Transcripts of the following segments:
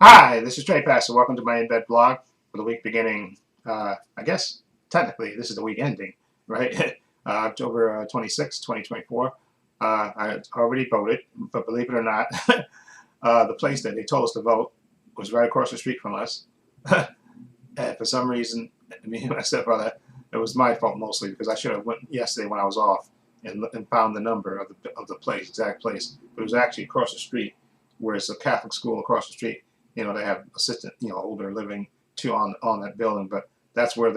Hi, this is Trepacer. Welcome to my In Bed blog for the week beginning. I guess technically this is the week ending, right? October 26, 2024. I already voted, but believe it or not, the place that they told us to vote was right across the street from us. And for some reason, me and my stepbrother, it was my fault mostly because I should have went yesterday when I was off and found the number of the place, exact place. But it was actually across the street, where it's a Catholic school across the street. They have assistant, older living too on that building. But that's where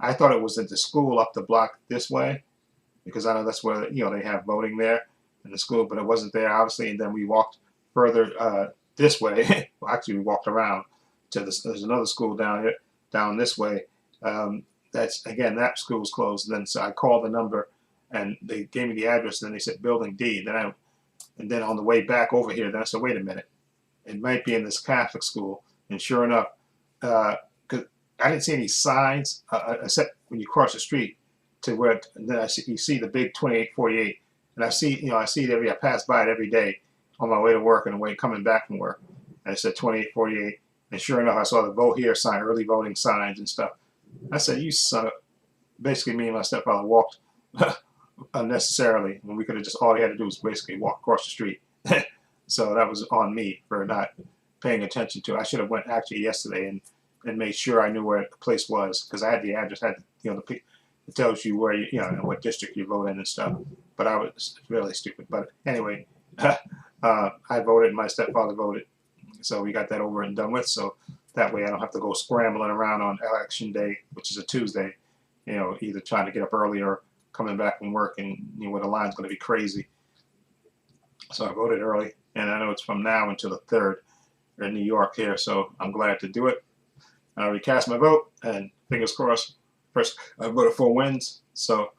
I thought it was at the school up the block this way because I know that's where they have voting there in the school, but it wasn't there obviously. And then we walked further this way. Well, actually, we walked around to this. There's another school down here, down this way. That's again that school's closed. And then so I called the number, and they gave me the address. And then they said Building D. And then on the way back over here, then I said, wait a minute, it might be in this Catholic school. And sure enough, because I didn't see any signs except when you cross the street to where, and then you see the big 2848, and I see it I pass by it every day on my way to work and the way coming back from work, and it said 2848, and sure enough, I saw the vote here sign, early voting signs and stuff. I said, you son of, basically me and my stepfather walked unnecessarily when we could have just, all he had to do was basically walk across the street. So that was on me for not paying attention to it. I should have went actually yesterday and made sure I knew where the place was because I had the address, had it tells you where what district you vote in and stuff. But I was really stupid. But anyway, I voted, my stepfather voted, so we got that over and done with. So that way I don't have to go scrambling around on election day, which is a Tuesday. Either trying to get up early or coming back from work, and where the line's going to be crazy. So I voted early, and I know it's from now until the 3rd in New York here. So I'm glad to do it. I already cast my vote, and fingers crossed. First, I voted for wins. So,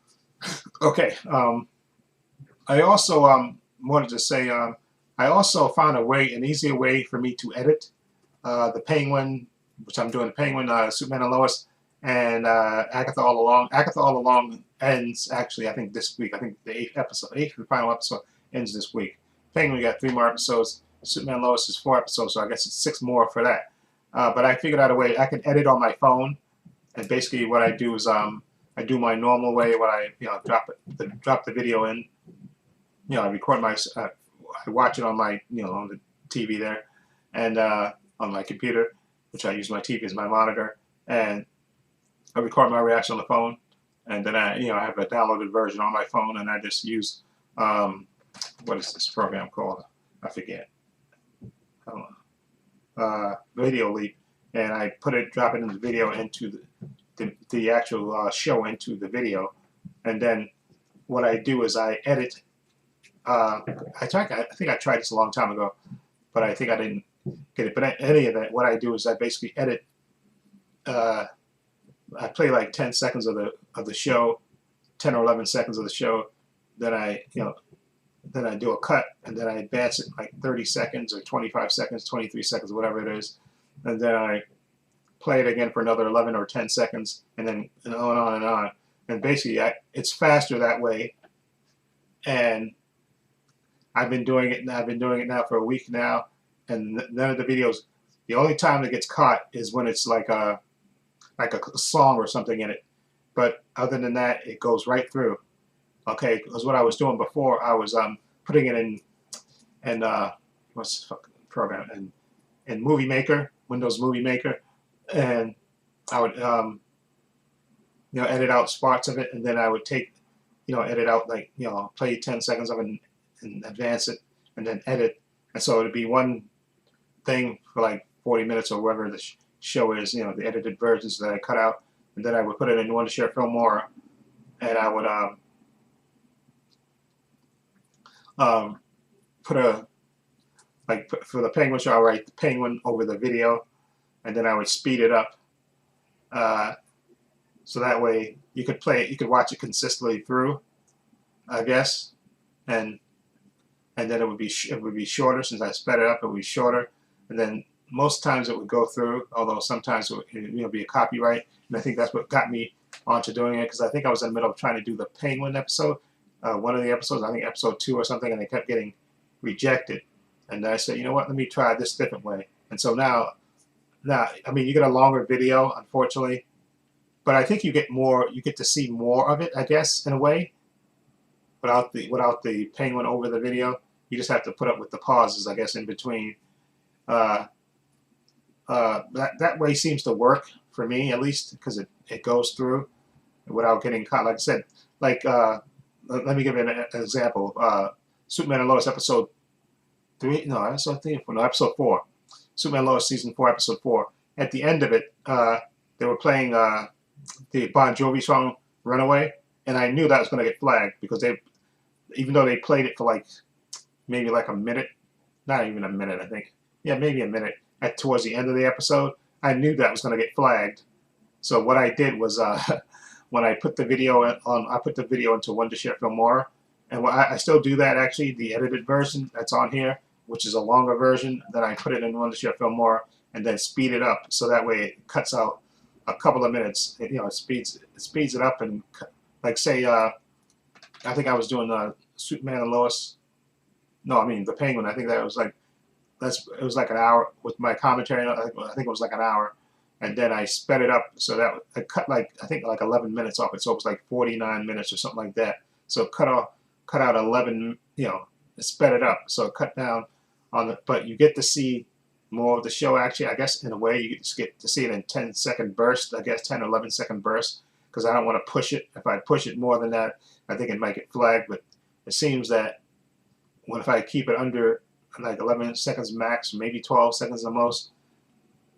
okay. I also wanted to say I also found an easier way for me to edit the Penguin, which I'm doing the Penguin, Superman and Lois, and Agatha All Along. Agatha All Along ends actually, I think this week. I think the eighth and final episode ends this week. Penguin got 3 more episodes. Superman and Lois is 4 episodes, so I guess it's 6 more for that. But I figured out a way I can edit on my phone, and basically what I do is I do my normal way when I drop the video in. I record I watch it on my on the TV there, and on my computer, which I use my TV as my monitor, and I record my reaction on the phone, and then I have a downloaded version on my phone, and I just use what is this program called? I forget. Video Leap, and I drop it in the video into the actual show into the video, and then what I do is I edit. I think I tried this a long time ago, but I think I didn't get it. But any of that, what I do is I basically edit. I play like 10 seconds of the show, 10 or 11 seconds of the show. Then I do a cut, and then I advance it like 30 seconds or 25 seconds, 23 seconds, whatever it is, and then I play it again for another 11 or 10 seconds, and then on and on and on. And basically, it's faster that way. And I've been doing it now for a week now, and none of the videos. The only time that gets caught is when it's like a song or something in it. But other than that, it goes right through. Okay, because what I was doing before, I was putting it in what's the fucking program in Movie Maker, Windows Movie Maker, and I would edit out spots of it, and then I would take edit out like play 10 seconds of it and advance it, and then edit, and so it'd be one thing for like 40 minutes or whatever the show is, the edited versions that I cut out, and then I would put it in Wondershare Filmora, and I would put for the Penguin show, I write the Penguin over the video, and then I would speed it up, so that way you could watch it consistently through, I guess, and then it would be shorter. Since I sped it up, it would be shorter, and then most times it would go through, although sometimes it would be a copyright, and I think that's what got me onto doing it, because I think I was in the middle of trying to do the Penguin episode, one of the episodes, I think episode 2 or something, and they kept getting rejected, and I said, you know what, let me try this different way, And so now, I mean, you get a longer video, unfortunately, but I think you get more. You get to see more of it, I guess, in a way, without the penguin over the video. You just have to put up with the pauses, I guess, in between. Uh, that way seems to work for me, at least, because it goes through without getting caught. Like I said, like let me give you an example. Superman and Lois episode 3, no, episode 3, no, episode 4. Superman and Lois season 4, episode 4. At the end of it, they were playing the Bon Jovi song "Runaway," and I knew that was going to get flagged because even though they played it for like maybe like a minute, not even a minute, I think, yeah, maybe a minute towards the end of the episode, I knew that was going to get flagged. So what I did was when I put the video on, I put the video into Wondershare Filmora, and I still do that actually. The edited version that's on here, which is a longer version, then I put it in Wondershare Filmora and then speed it up so that way it cuts out a couple of minutes. It speeds it up, and like say I think I was doing Superman and Lois. No, I mean the Penguin. I think that was like it was like an hour with my commentary. I think it was like an hour, and then I sped it up so that I cut I think like 11 minutes off it, so it was like 49 minutes or something like that. So cut out 11, sped it up, so it cut down on the. But you get to see more of the show actually. I guess in a way you just get to see it in 10-second bursts. I guess 10 or 11-second bursts, because I don't want to push it. If I push it more than that, I think it might get flagged. But it seems that if I keep it under like 11 seconds max, maybe 12 seconds the most,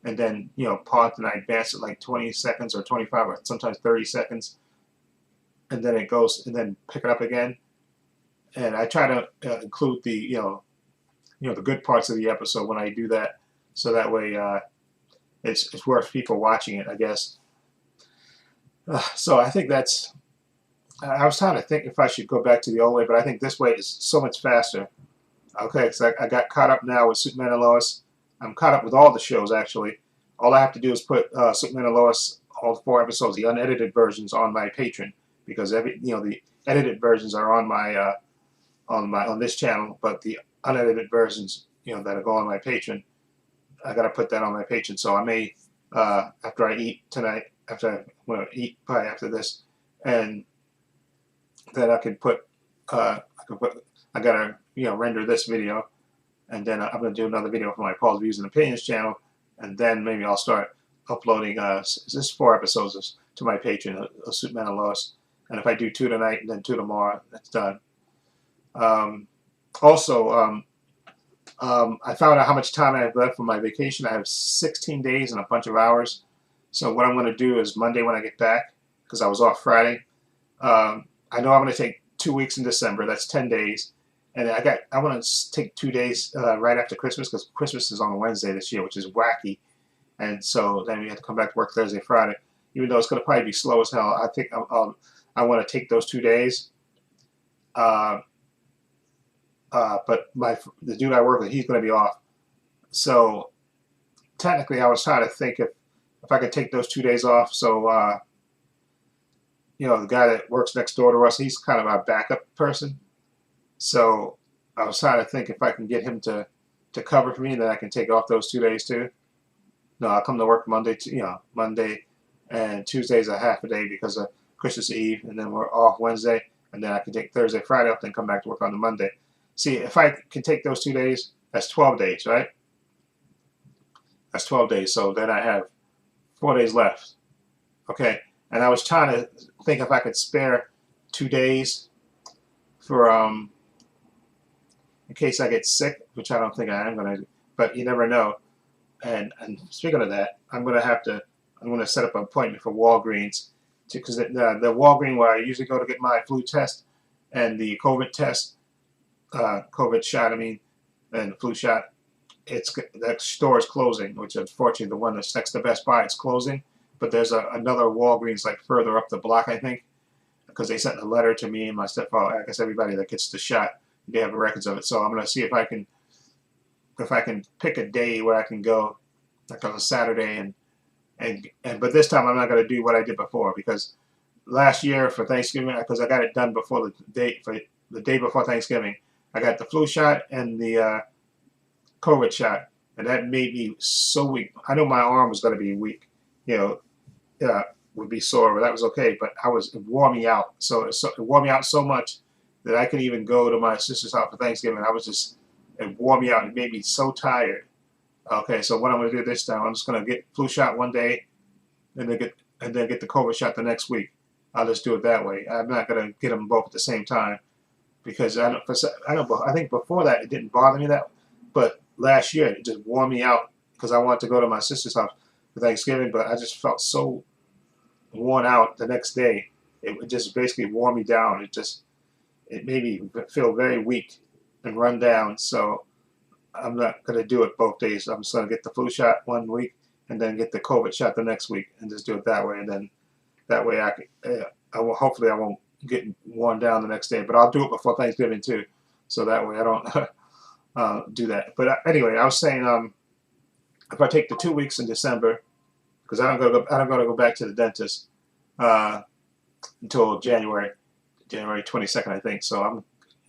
and then pause and I advance it like 20 seconds or 25 or sometimes 30 seconds, and then it goes, and then pick it up again. And I try to include the the good parts of the episode when I do that, so that way it's worth people watching it, I guess. So I think that's. I was trying to think if I should go back to the old way, but I think this way is so much faster. Okay, so I got caught up now with Superman and Lois. I'm caught up with all the shows actually. All I have to do is put Superman and Lois, all 4 episodes, the unedited versions, on my Patreon, because the edited versions are on my on this channel, but the unedited versions that go on my Patreon, I got to put that on my Patreon. So I may after I eat tonight, after I eat probably after this, and then I can put I gotta render this video, and then I'm gonna do another video for my Paul's Views and Opinions channel, and then maybe I'll start uploading this 4 episodes to my Patreon of Superman and Lois. And if I do 2 tonight and then 2 tomorrow, that's done. Also, I found out how much time I have left for my vacation. I have 16 days and a bunch of hours. So what I'm going to do is Monday when I get back, because I was off Friday, I know I'm going to take 2 weeks in December. That's 10 days. And I want to take 2 days right after Christmas, because Christmas is on Wednesday this year, which is wacky. And so then we have to come back to work Thursday, Friday. Even though it's going to probably be slow as hell, I think I want to take those 2 days. But the dude I work with, he's going to be off. So technically, I was trying to think if I could take those 2 days off. So the guy that works next door to us, he's kind of our backup person. So I was trying to think if I can get him to cover for me, and then I can take off those 2 days too. No, I'll come to work Monday, Monday, and Tuesday's a half a day because of Christmas Eve, and then we're off Wednesday, and then I can take Thursday, Friday off, then come back to work on the Monday. See, if I can take those 2 days, that's 12 days, right? That's 12 days. So then I have 4 days left. Okay, and I was trying to think if I could spare 2 days for in case I get sick, which I don't think I am going to, but you never know. And speaking of that, I'm going to set up an appointment for Walgreens, because the Walgreens where I usually go to get my flu test and the COVID test, COVID shot, and the flu shot, that store is closing, which unfortunately the one that's next to Best Buy is closing. But there's another Walgreens like further up the block, I think, because they sent a letter to me and my stepfather. I guess everybody that gets the shot, they have records of it. So I'm going to see if I can pick a day where I can go, like on a Saturday, but this time I'm not going to do what I did before, because last year for Thanksgiving, because I got it done before the day before Thanksgiving, I got the flu shot and the COVID shot, and that made me so weak. I know my arm was going to be weak, you know, would be sore, but that was okay. But it wore me out. So it wore me out so much that I couldn't even go to my sister's house for Thanksgiving. It wore me out. It made me so tired. Okay, so what I'm going to do this time, I'm just going to get flu shot one day, and then get the COVID shot the next week. I'll just do it that way. I'm not going to get them both at the same time because I think before that it didn't bother me that, but last year it just wore me out because I wanted to go to my sister's house for Thanksgiving, but I just felt so worn out the next day. It just basically wore me down. It made me feel very weak and run down. So I'm not going to do it both days. I'm just going to get the flu shot one week and then get the COVID shot the next week and just do it that way. And then that way hopefully I won't get worn down the next day. But I'll do it before Thanksgiving too. So that way I don't do that. But anyway, I was saying if I take the 2 weeks in December, because I don't got to go back to the dentist until January 22nd, I think. So I'm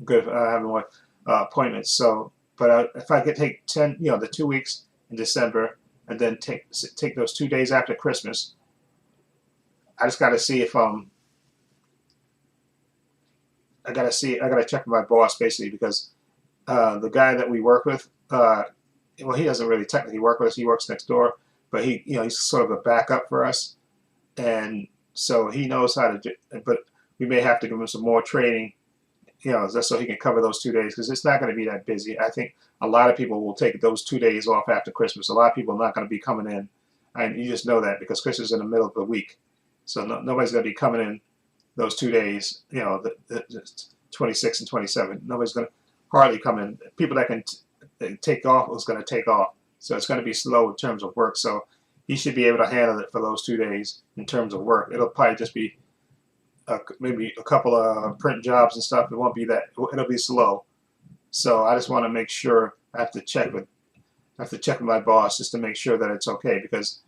good having more appointments. So, but if I could take the 2 weeks in December, and then take those 2 days after Christmas, I just got to see if I got to check with my boss basically because the guy that we work with, well, he doesn't really technically work with us. He works next door, but he's sort of a backup for us, and so he knows how to do. But we may have to give him some more training, just so he can cover those 2 days because it's not going to be that busy. I think a lot of people will take those 2 days off after Christmas. A lot of people are not going to be coming in, and you just know that because Christmas is in the middle of the week, so nobody's going to be coming in those 2 days. The 26 and 27. Nobody's going to hardly come in. People that can take off is going to take off. So it's going to be slow in terms of work. So he should be able to handle it for those 2 days in terms of work. It'll probably just be maybe a couple of print jobs and stuff. It won't be that. It'll be slow. So I just want to make sure. I have to check with my boss just to make sure that it's okay because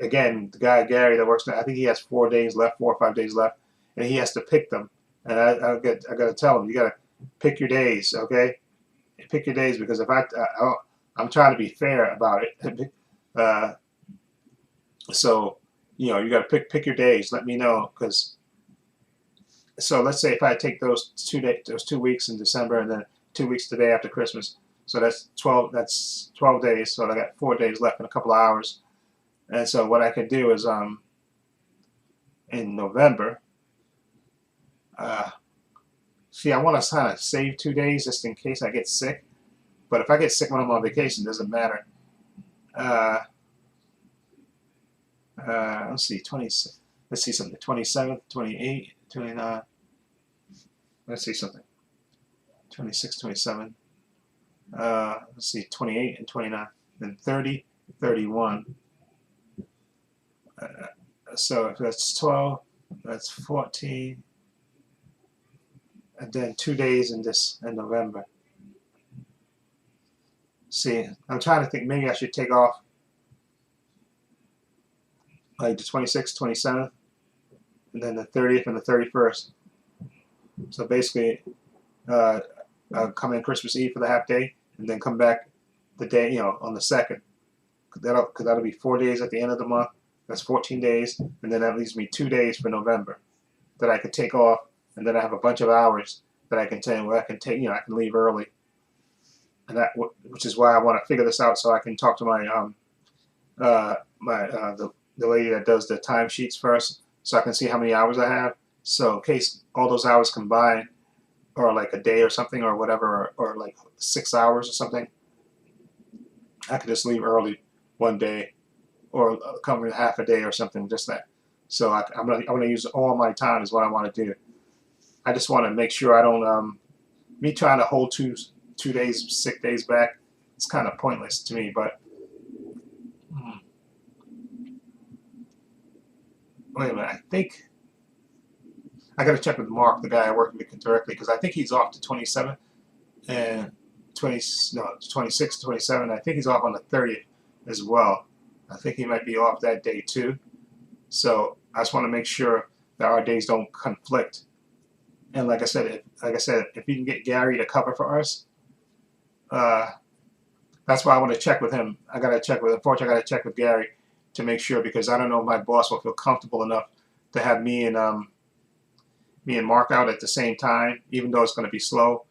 again, the guy Gary that works there, I think he has 4 days left, 4 or 5 days left, and he has to pick them. And I got to tell him, you got to pick your days, okay? Pick your days because if I'm trying to be fair about it. So you got to pick your days. Let me know because. So let's say if I take those 2 weeks in December and then 2 weeks the day after Christmas, so that's 12. That's 12 days. So I got 4 days left in a couple of hours. And so what I could do is in November. See, I want to kind of save 2 days just in case I get sick. But if I get sick when I'm on vacation, it doesn't matter. Let's see, 20. Let's see something. 27th, 28th, 29. Let's see something. 26, 27. Let's see, 28 and 29. Then 30, 31. So if that's 12, that's 14. And then 2 days in November. See, I'm trying to think. Maybe I should take off like the 26th, 27th, and then the 30th and the 31st. So basically, I'll come in Christmas Eve for the half day, and then come back the day, on the 2nd. Because that'll be 4 days at the end of the month. That's 14 days, and then that leaves me 2 days for November that I could take off, and then I have a bunch of hours that I can take. Where I can take, I can leave early, and which is why I want to figure this out so I can talk to my the lady that does the timesheets first, so I can see how many hours I have. So in case all those hours combine, or like a day or something or whatever, or like 6 hours or something, I could just leave early one day, or come in half a day or something, just that. So I'm gonna use all my time is what I want to do. I just want to make sure I don't me trying to hold two days sick days back. It's kind of pointless to me, but. Wait a minute, I think I got to check with Mark, the guy I work with directly, because I think he's off to 27 and 26, 27. I think he's off on the 30th as well. I think he might be off that day too. So I just want to make sure that our days don't conflict. And like I said, if you can get Gary to cover for us, like that's why I want to check with him. Unfortunately, I got to check with Gary to make sure, because I don't know if my boss will feel comfortable enough to have me and Mark out at the same time, even though it's going to be slow.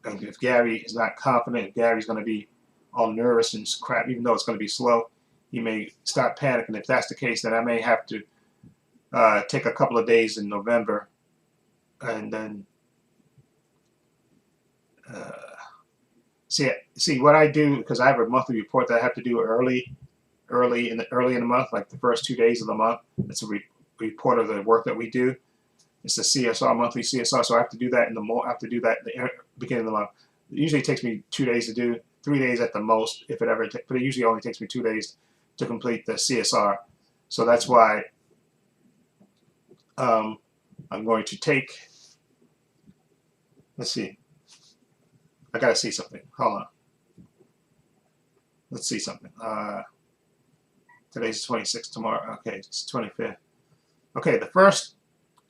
And if Gary is not confident, if Gary's going to be all nervous and crap, even though it's going to be slow, he may start panicking. If that's the case, then I may have to take a couple of days in November, and then see what I do, because I have a monthly report that I have to do early in the month, like the first 2 days of the month. It's a report of the work that we do. It's the CSR, monthly CSR, so I have to do that in the beginning of the month. It usually takes me 2 days to do, 3 days at the most, if it ever. But it usually only takes me 2 days to complete the CSR. So that's why I'm going to take. Let's see. I gotta see something. Hold on. Let's see something. Today's 26th. Tomorrow. Okay, it's 25th. Okay, the 1st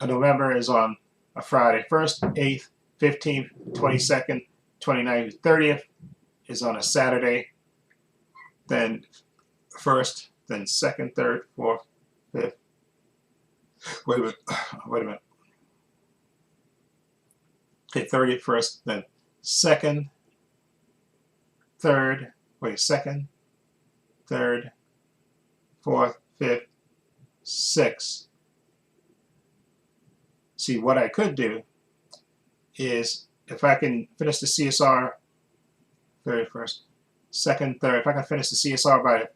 of November is on a Friday. 1st, 8th, 15th, 22nd, 29th, 30th is on a Saturday. Then 1st, then 2nd, 3rd, 4th, 5th. Wait a minute. Wait a minute. Okay, 30th, 1st, then 2nd, 3rd. Wait, 2nd, 3rd, 4th, 5th, 6th. See, what I could do is, if I can finish the CSR 31st, 2nd, 3rd, if I can finish the CSR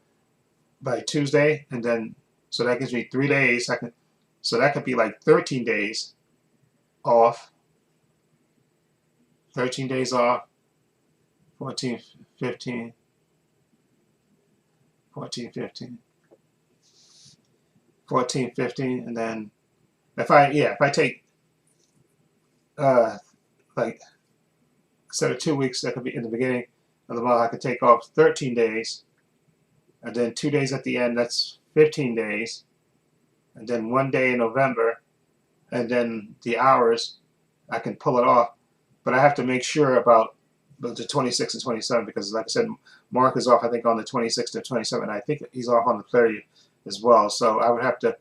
by Tuesday, and then, so that gives me 3 days. So that could be like 13 days off. 13 days off. 14, 15. 14, 15. 14, 15, and then if I take like, instead of 2 weeks, that could be in the beginning of the month, I could take off 13 days, and then 2 days at the end, that's 15 days, and then 1 day in November, and then the hours, I can pull it off. But I have to make sure about the 26th and 27th, because like I said, Mark is off, I think, on the 26th and 27th, and I think he's off on the 30th as well. So I would have to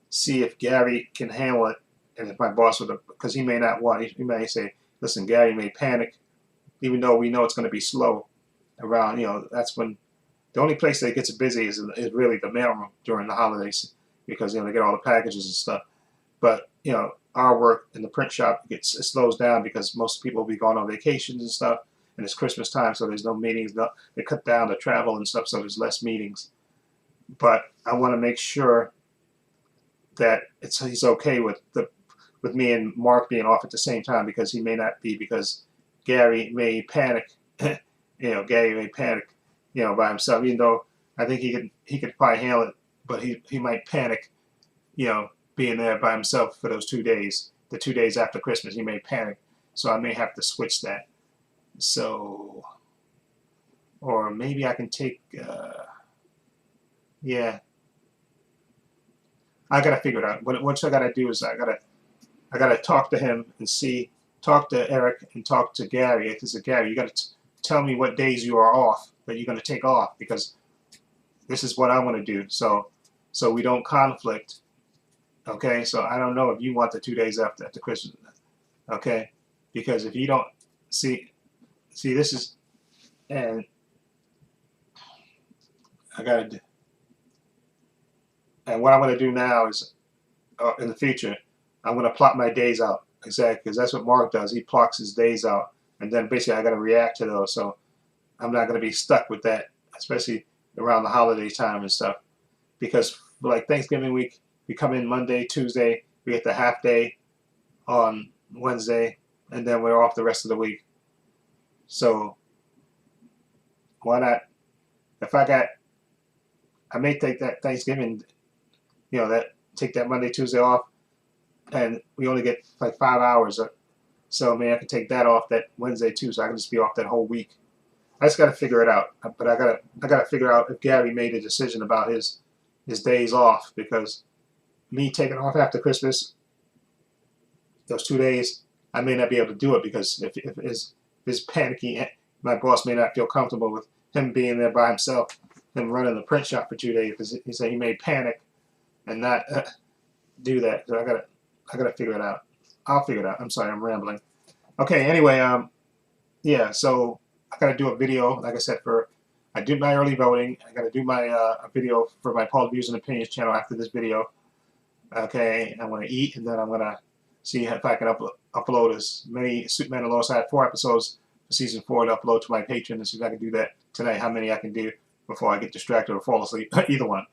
see if Gary can handle it, and if my boss would, because he may not want, he may say, listen, Gary may panic, even though we know it's going to be slow around, that's when the only place that gets busy is really the mailroom during the holidays, because, they get all the packages and stuff. But, our work in the print shop it slows down because most people will be going on vacations and stuff, and it's Christmas time, so there's no meetings. They cut down the travel and stuff, so there's less meetings. But I want to make sure that he's okay with me and Mark being off at the same time, because he may not be, because Gary may panic. Gary may panic, by himself. Even though I think he could probably handle it, but he might panic, being there by himself for those 2 days. The 2 days after Christmas, he may panic. So I may have to switch that. So, or maybe I can take. Yeah. I gotta figure it out. What I gotta do is I gotta talk to him and talk to Eric and talk to Gary. If it's Gary, you gotta tell me what days you are off, that you're gonna take off, because this is what I want to do. So we don't conflict. Okay. So I don't know if you want the 2 days after Christmas. Okay. Because if you don't see this is, and and what I want to do now is, in the future, I'm going to plot my days out exactly, because that's what Mark does. He plots his days out, and then basically I got to react to those. So I'm not going to be stuck with that, especially around the holiday time and stuff. Because like Thanksgiving week, we come in Monday, Tuesday, we get the half day on Wednesday, and then we're off the rest of the week. So why not? If I may take that Thanksgiving, take that Monday, Tuesday off, and we only get like 5 hours. So maybe I can take that off that Wednesday too, so I can just be off that whole week. I just got to figure it out. But I gotta figure out if Gary made a decision about his days off, because me taking off after Christmas, those 2 days, I may not be able to do it, because if his panicky, my boss may not feel comfortable with him being there by himself, him running the print shop for 2 days because he said he may panic and not do that. So I gotta figure it out. I'll figure it out. I'm sorry, I'm rambling. Okay, anyway, yeah, so I gotta do a video, like I said, for I did my early voting. I gotta do my video for my Paul Views and Opinions channel after this video. Okay, I'm gonna eat and then I'm gonna see if I can upload as many Superman and Lois. I had 4 episodes for season 4 to upload to my Patreon, and see if I can do that tonight. How many I can do before I get distracted or fall asleep, either one.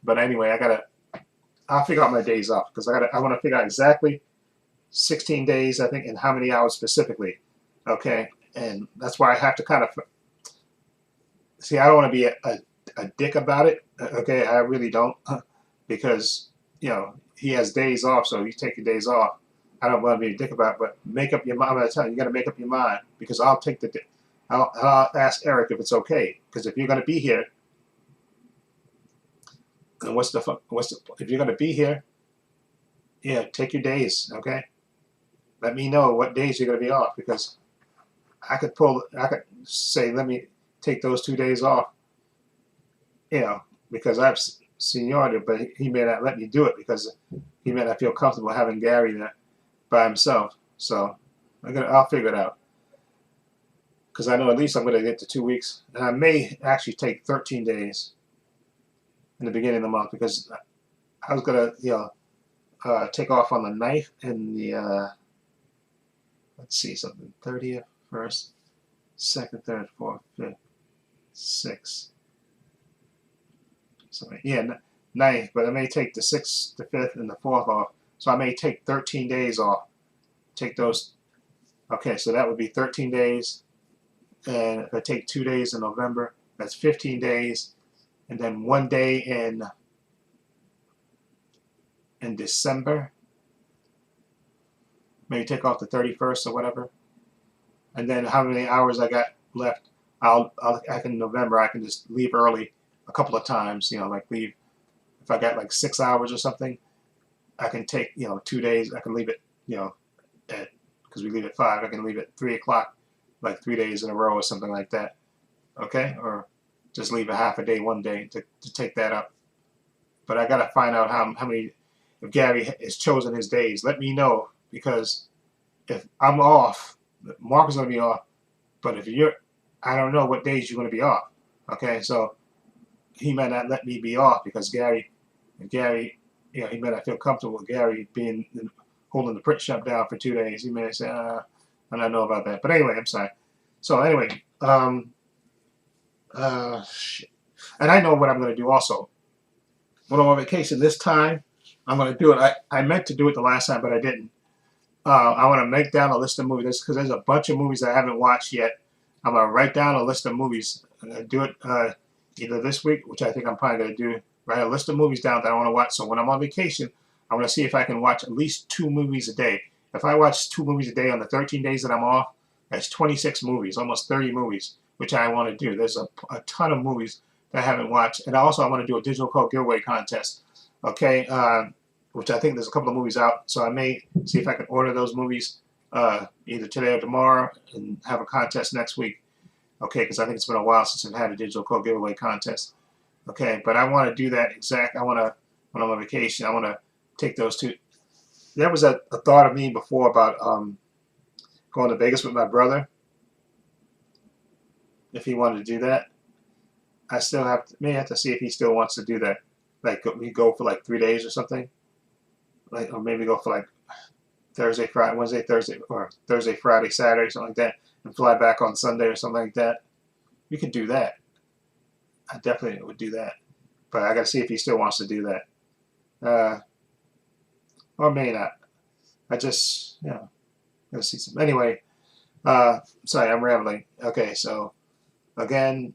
But anyway, I'll figure out my days off because I want to figure out exactly 16 days, I think, and how many hours specifically. Okay, and that's why I have to kind of see. I don't want to be a dick about it. Okay, I really don't, because he has days off, so he's taking days off. I don't want to be a dick about it, but make up your mind. I'm going to tell you, you got to make up your mind because I'll take I'll ask Eric if it's okay, because if you're going to be here, and if you're going to be here, yeah, take your days, okay? Let me know what days you're going to be off, because I could say, let me take those 2 days off, because I've seniority, but he may not let me do it because he may not feel comfortable having Gary there by himself. So I'll figure it out, because I know at least I'm going to get to 2 weeks, and I may actually take 13 days in the beginning of the month, because I was going to take off on the 9th and the let's see, something 30th, 1st, 2nd, 3rd, 4th, 5th, 6th. So yeah, 9th, but I may take the 6th, the 5th, and the 4th off. So I may take 13 days off. Take those. Okay, so that would be 13 days. And if I take 2 days in November, that's 15 days. And then 1 day in December. Maybe take off the 31st or whatever. And then how many hours I got left, I can in November, I can just leave early a couple of times, like leave, if I got like 6 hours or something, I can take, 2 days, I can leave it, because we leave at 5, I can leave at 3 o'clock, like 3 days in a row or something like that, okay? Or just leave a half a day, 1 day to take that up. But I got to find out how many, if Gary has chosen his days, let me know, because if I'm off, Mark is going to be off, but if I don't know what days you're going to be off, okay? So he might not let me be off because Gary, he may not feel comfortable with Gary holding the print shop down for 2 days. He may say, I don't know about that. But anyway, I'm sorry. So anyway, shit. And I know what I'm going to do also. When I'm on vacation this time, I'm going to do it. I meant to do it the last time, but I didn't. I want to make down a list of movies because there's a bunch of movies I haven't watched yet. I'm going to write down a list of movies. I'm going to do it either this week, which I think I'm probably going to do, write a list of movies down that I want to watch. So when I'm on vacation, I'm going to see if I can watch at least 2 movies a day. If I watch 2 movies a day on the 13 days that I'm off, that's 26 movies, almost 30 movies, which I want to do. There's a ton of movies that I haven't watched. And also I want to do a digital code giveaway contest. Okay, which I think there's a couple of movies out. So I may see if I can order those movies either today or tomorrow and have a contest next week. Okay, because I think it's been a while since I've had a digital code giveaway contest. Okay, but I want to do that when I'm on vacation, I want to take those 2. There was a thought of me before about going to Vegas with my brother. If he wanted to do that, I still may have to see if he still wants to do that. Like we go for like 3 days or something. Like, or maybe go for like Thursday, Friday, Wednesday, Thursday, or Thursday, Friday, Saturday, something like that, and fly back on Sunday or something like that. We could do that. I definitely would do that. But I got to see if he still wants to do that. Or may not. I just, gotta see some. Anyway, sorry, I'm rambling. Okay, so again,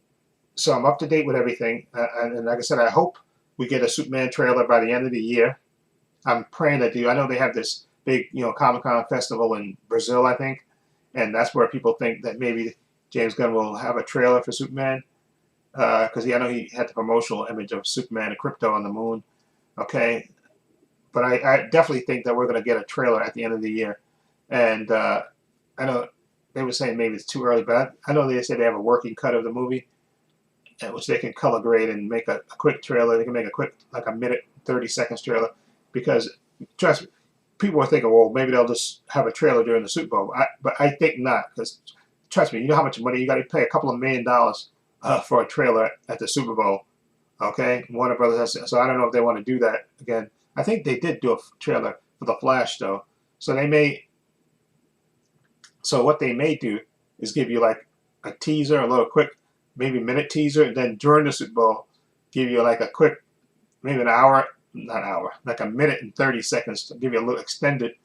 so I'm up to date with everything. And like I said, I hope we get a Superman trailer by the end of the year. I'm praying that I know they have this big, Comic-Con festival in Brazil, I think. And that's where people think that maybe James Gunn will have a trailer for Superman. Because I know he had the promotional image of Superman and Krypto on the moon. Okay. But I definitely think that we're going to get a trailer at the end of the year. And I know they were saying maybe it's too early, but I know they said they have a working cut of the movie. which they can color grade and make a quick trailer. They can make a quick, like a minute, 30 seconds trailer, because trust me, people are thinking, well, maybe they'll just have a trailer during the Super Bowl. But I think not, because trust me, you know how much money you got to pay, a couple of $1 million for a trailer at the Super Bowl. Okay, Warner Brothers has, so I don't know if they want to do that again. I think they did do a trailer for the Flash though, so they may. So what they may do is give you like a teaser, a little quick, maybe minute teaser, and then during the Super Bowl, give you like a quick, maybe an hour, not hour, like a minute and 30 seconds to give you a little extended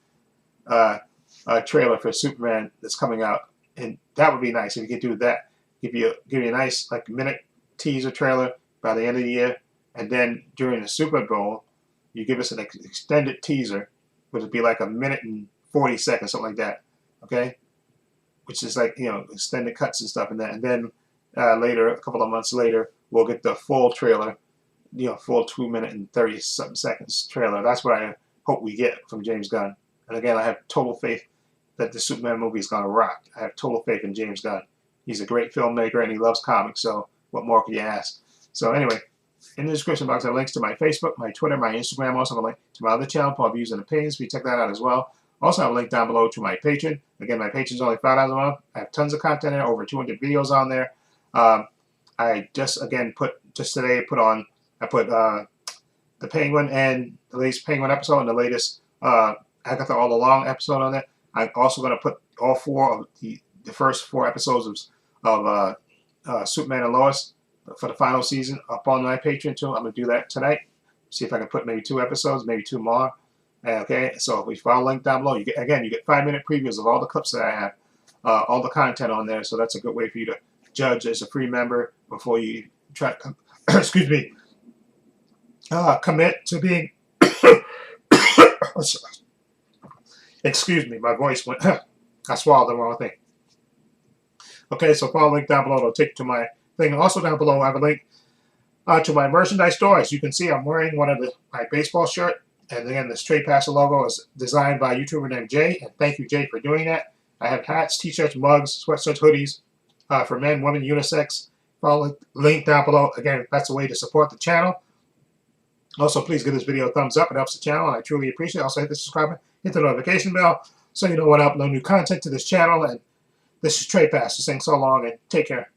trailer for Superman that's coming out, and that would be nice if you could do that. Give you a nice like minute teaser trailer by the end of the year, and then during the Super Bowl, you give us an extended teaser, which would be like a minute and 40 seconds, something like that. Okay, which is like, you know, extended cuts and stuff, and that, and then later, a couple of months later, we'll get the full trailer, you know, full 2 minute and 30 something seconds trailer. That's what I hope we get from James Gunn. And again, I have total faith that the Superman movie is gonna rock. I have total faith in James Gunn. He's a great filmmaker and he loves comics. So what more could you ask? So anyway, in the description box, I have links to my Facebook, my Twitter, my Instagram. Also have a link to my other channel, Paul Views and Opinions. Please check that out as well. Also have a link down below to my Patreon. Again, my Patreon's only $5 a month. I have tons of content there, over 200 videos on there. I just, again, today I put the Penguin and the latest Penguin episode and the latest Agatha All Along episode on there. I'm also going to put all four of the first 4 episodes of Superman and Lois for the final season up on my Patreon too. I'm going to do that tonight. See if I can put maybe 2 episodes, maybe 2 more. Okay, so if we follow the link down below, you get 5-minute previews of all the clips that I have, all the content on there. So that's a good way for you to judge as a free member before you try to, excuse me, commit to being. Excuse me, my voice went. I swallowed the wrong thing. Okay, so follow the link down below. It'll take you to my thing. Also down below, I have a link to my merchandise store. As you can see, I'm wearing one of my baseball shirt. And again, this Trepacer logo is designed by a YouTuber named Jay. And thank you, Jay, for doing that. I have hats, t-shirts, mugs, sweatshirts, hoodies for men, women, unisex. Follow the link down below. Again, that's a way to support the channel. Also, please give this video a thumbs up. It helps the channel, and I truly appreciate it. Also, hit the subscribe button, hit the notification bell, so you know when I upload new content to this channel. And this is Trepacer saying so long, and take care.